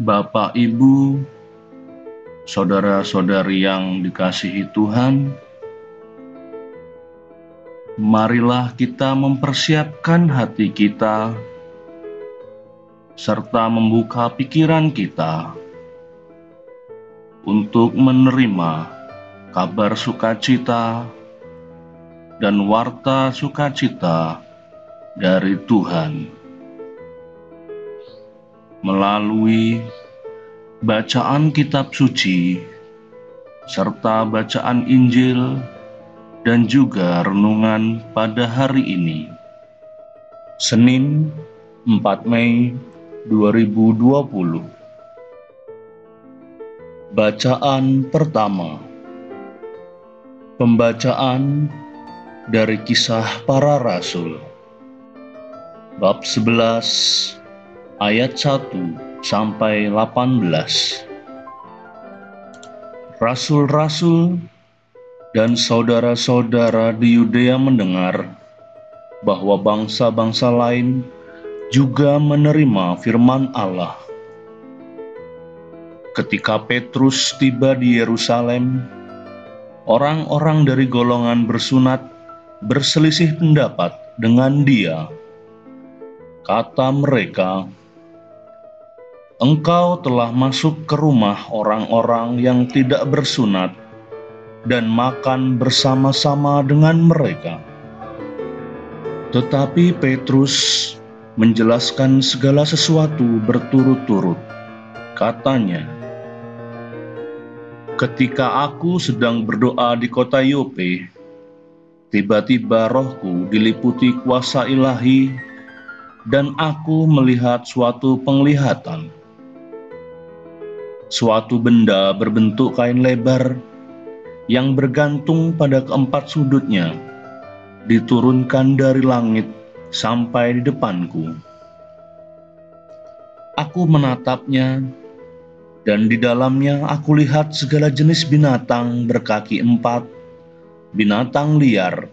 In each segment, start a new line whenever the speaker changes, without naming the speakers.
Bapak, Ibu, saudara-saudari yang dikasihi Tuhan, marilah kita mempersiapkan hati kita serta membuka pikiran kita untuk menerima kabar sukacita dan warta sukacita dari Tuhan melalui bacaan kitab suci serta bacaan Injil dan juga renungan pada hari ini, Senin 4 Mei 2020. Bacaan pertama. Pembacaan dari Kisah Para Rasul bab 11 ayat 1 sampai 18. Rasul-rasul dan saudara-saudara di Yudea mendengar bahwa bangsa-bangsa lain juga menerima firman Allah. Ketika Petrus tiba di Yerusalem, orang-orang dari golongan bersunat berselisih pendapat dengan dia. Kata mereka, "Engkau telah masuk ke rumah orang-orang yang tidak bersunat dan makan bersama-sama dengan mereka." Tetapi Petrus menjelaskan segala sesuatu berturut-turut. Katanya, "Ketika aku sedang berdoa di kota Yope, tiba-tiba rohku diliputi kuasa ilahi dan aku melihat suatu penglihatan. Suatu benda berbentuk kain lebar yang bergantung pada keempat sudutnya diturunkan dari langit sampai di depanku. Aku menatapnya, dan di dalamnya aku lihat segala jenis binatang berkaki 4, binatang liar,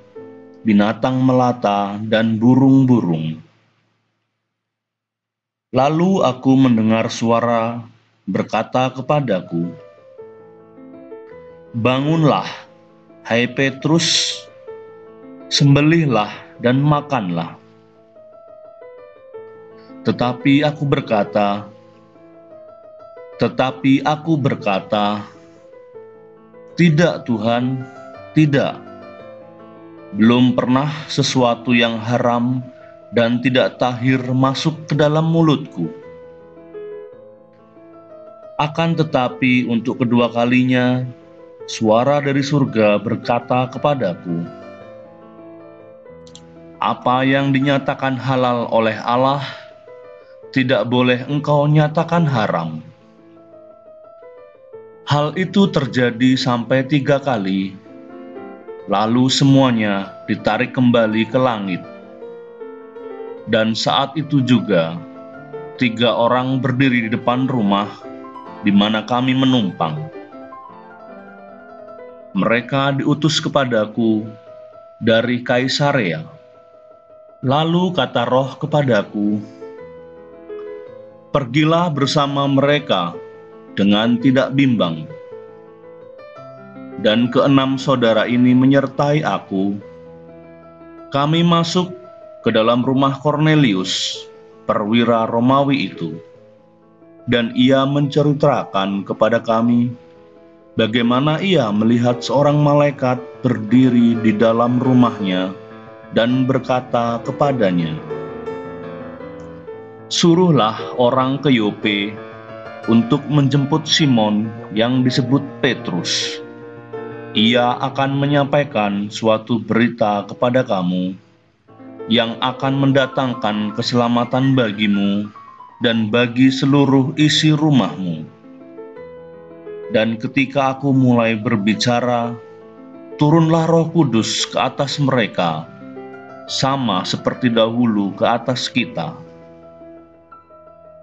binatang melata, dan burung-burung. Lalu aku mendengar suara berkata kepadaku, 'Bangunlah, hai Petrus, sembelihlah dan makanlah.' Tetapi aku berkata, 'Tidak Tuhan, tidak. Belum pernah sesuatu yang haram dan tidak tahir masuk ke dalam mulutku.' Akan tetapi untuk kedua kalinya, suara dari surga berkata kepadaku, 'Apa yang dinyatakan halal oleh Allah, tidak boleh engkau nyatakan haram.' Hal itu terjadi sampai 3 kali, lalu semuanya ditarik kembali ke langit. Dan saat itu juga, 3 orang berdiri di depan rumah di mana kami menumpang. Mereka diutus kepadaku dari Kaisarea. Lalu kata Roh kepadaku, 'Pergilah bersama mereka dengan tidak bimbang.' Dan 6 saudara ini menyertai aku. Kami masuk ke dalam rumah Kornelius, perwira Romawi itu, dan ia menceritakan kepada kami bagaimana ia melihat seorang malaikat berdiri di dalam rumahnya dan berkata kepadanya, 'Suruhlah orang ke Yope untuk menjemput Simon yang disebut Petrus. Ia akan menyampaikan suatu berita kepada kamu yang akan mendatangkan keselamatan bagimu dan bagi seluruh isi rumahmu.' Dan ketika aku mulai berbicara, turunlah Roh Kudus ke atas mereka, sama seperti dahulu ke atas kita.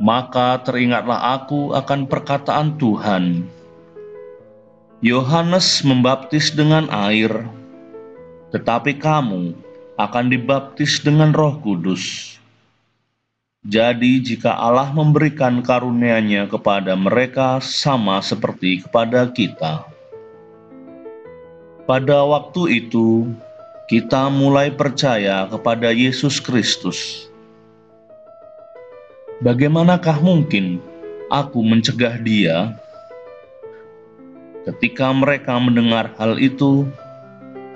Maka teringatlah aku akan perkataan Tuhan. Yohanes membaptis dengan air, tetapi kamu akan dibaptis dengan Roh Kudus. Jadi jika Allah memberikan karunia-Nya kepada mereka sama seperti kepada kita, pada waktu itu kita mulai percaya kepada Yesus Kristus. Bagaimanakah mungkin aku mencegah dia? Ketika mereka mendengar hal itu,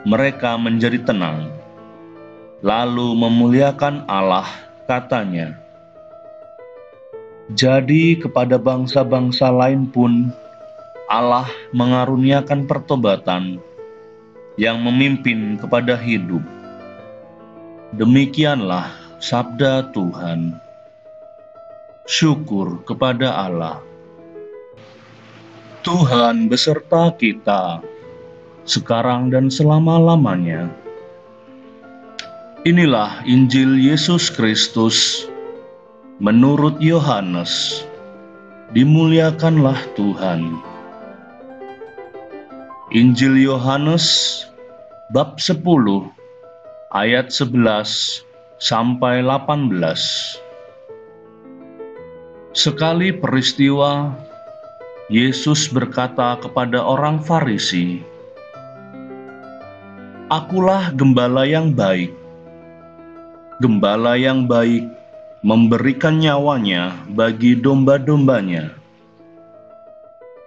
mereka menjadi tenang, lalu memuliakan Allah, katanya. Jadi kepada bangsa-bangsa lain pun Allah mengaruniakan pertobatan yang memimpin kepada hidup. Demikianlah sabda Tuhan. Syukur kepada Allah. Tuhan beserta kita, sekarang dan selama-lamanya. Inilah Injil Yesus Kristus menurut Yohanes. Dimuliakanlah Tuhan. Injil Yohanes bab 10 ayat 11 sampai 18. Sekali peristiwa, Yesus berkata kepada orang Farisi, "Akulah gembala yang baik. Gembala yang baik memberikan nyawanya bagi domba-dombanya.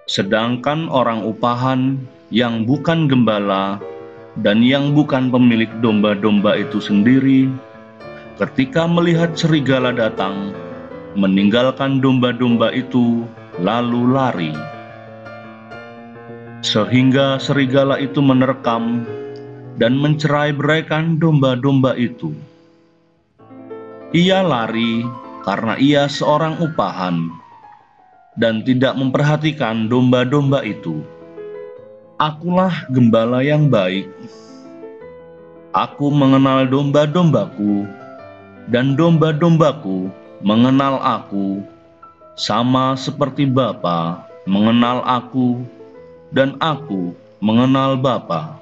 Sedangkan orang upahan yang bukan gembala dan yang bukan pemilik domba-domba itu sendiri, ketika melihat serigala datang, meninggalkan domba-domba itu lalu lari. Sehingga serigala itu menerkam dan mencerai-beraikan domba-domba itu. Ia lari karena ia seorang upahan dan tidak memperhatikan domba-domba itu. Akulah gembala yang baik. Aku mengenal domba-dombaku, dan domba-dombaku mengenal aku, sama seperti Bapa mengenal aku, dan aku mengenal Bapa.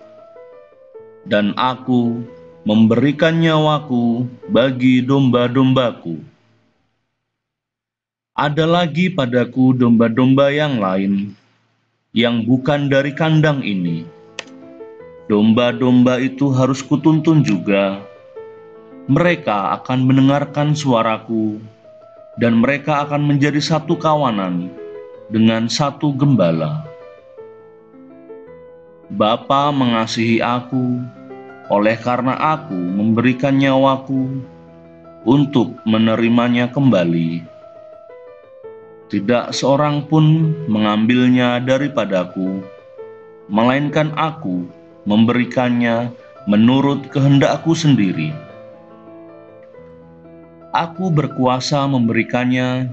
Dan aku memberikan nyawaku bagi domba-dombaku. Ada lagi padaku domba-domba yang lain, yang bukan dari kandang ini. Domba-domba itu harus kutuntun juga. Mereka akan mendengarkan suaraku, dan mereka akan menjadi satu kawanan dengan satu gembala. Bapa mengasihi aku, oleh karena aku memberikan nyawaku untuk menerimanya kembali. Tidak seorang pun mengambilnya daripadaku, melainkan aku memberikannya menurut kehendakku sendiri. Aku berkuasa memberikannya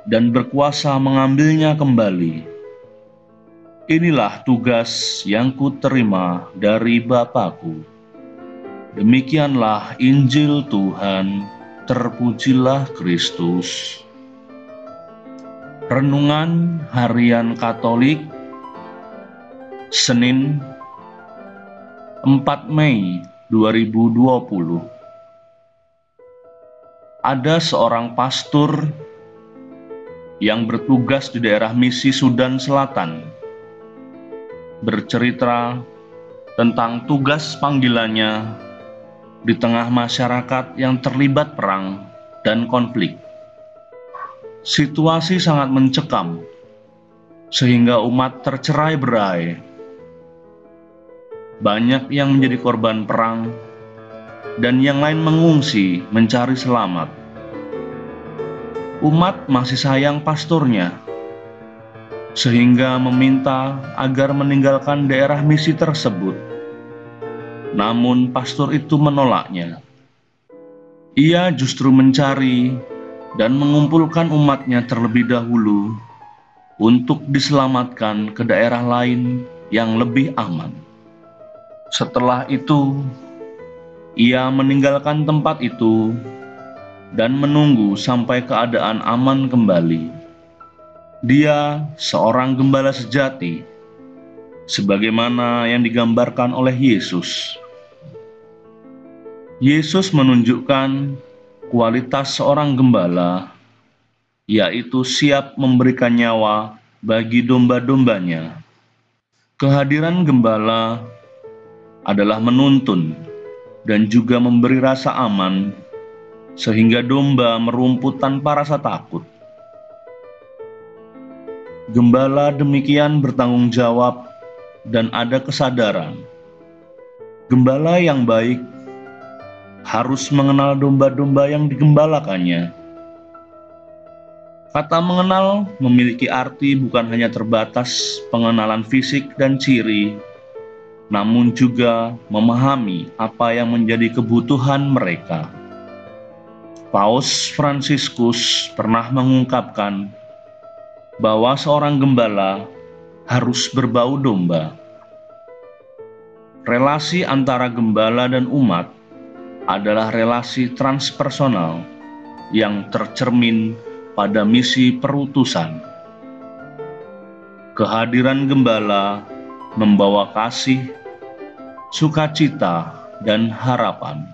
dan berkuasa mengambilnya kembali. Inilah tugas yang kuterima dari Bapa-Ku. Demikianlah Injil Tuhan, terpujilah Kristus. Renungan Harian Katolik, Senin 4 Mei 2020. Ada seorang pastor yang bertugas di daerah misi Sudan Selatan, bercerita tentang tugas panggilannya di tengah masyarakat yang terlibat perang dan konflik. Situasi sangat mencekam, sehingga umat tercerai-berai. Banyak yang menjadi korban perang, dan yang lain mengungsi mencari selamat. Umat masih sayang pastornya, sehingga meminta agar meninggalkan daerah misi tersebut. Namun pastor itu menolaknya. Ia justru mencari dan mengumpulkan umatnya terlebih dahulu untuk diselamatkan ke daerah lain yang lebih aman. Setelah itu, ia meninggalkan tempat itu dan menunggu sampai keadaan aman kembali. Dia seorang gembala sejati, sebagaimana yang digambarkan oleh Yesus. Yesus menunjukkan kualitas seorang gembala, yaitu siap memberikan nyawa bagi domba-dombanya. Kehadiran gembala adalah menuntun dan juga memberi rasa aman, sehingga domba merumput tanpa rasa takut. Gembala demikian bertanggung jawab dan ada kesadaran. Gembala yang baik harus mengenal domba-domba yang digembalakannya. Kata mengenal memiliki arti bukan hanya terbatas pengenalan fisik dan ciri, namun juga memahami apa yang menjadi kebutuhan mereka. Paus Fransiskus pernah mengungkapkan bahwa seorang gembala harus berbau domba. Relasi antara gembala dan umat adalah relasi transpersonal yang tercermin pada misi perutusan. Kehadiran gembala membawa kasih, sukacita, dan harapan,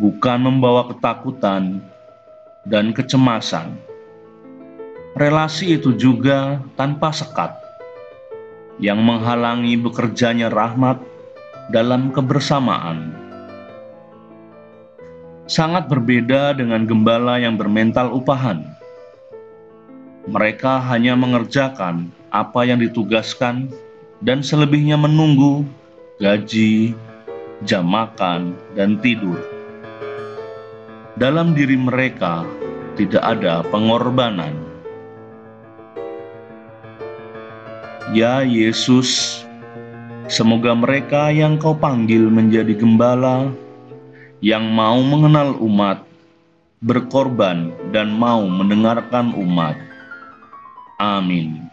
bukan membawa ketakutan dan kecemasan. Relasi itu juga tanpa sekat, yang menghalangi bekerjanya rahmat dalam kebersamaan. Sangat berbeda dengan gembala yang bermental upahan. Mereka hanya mengerjakan apa yang ditugaskan dan selebihnya menunggu gaji, jam makan, dan tidur. Dalam diri mereka tidak ada pengorbanan. Ya Yesus, semoga mereka yang Kau panggil menjadi gembala, yang mau mengenal umat, berkorban dan mau mendengarkan umat. Amin.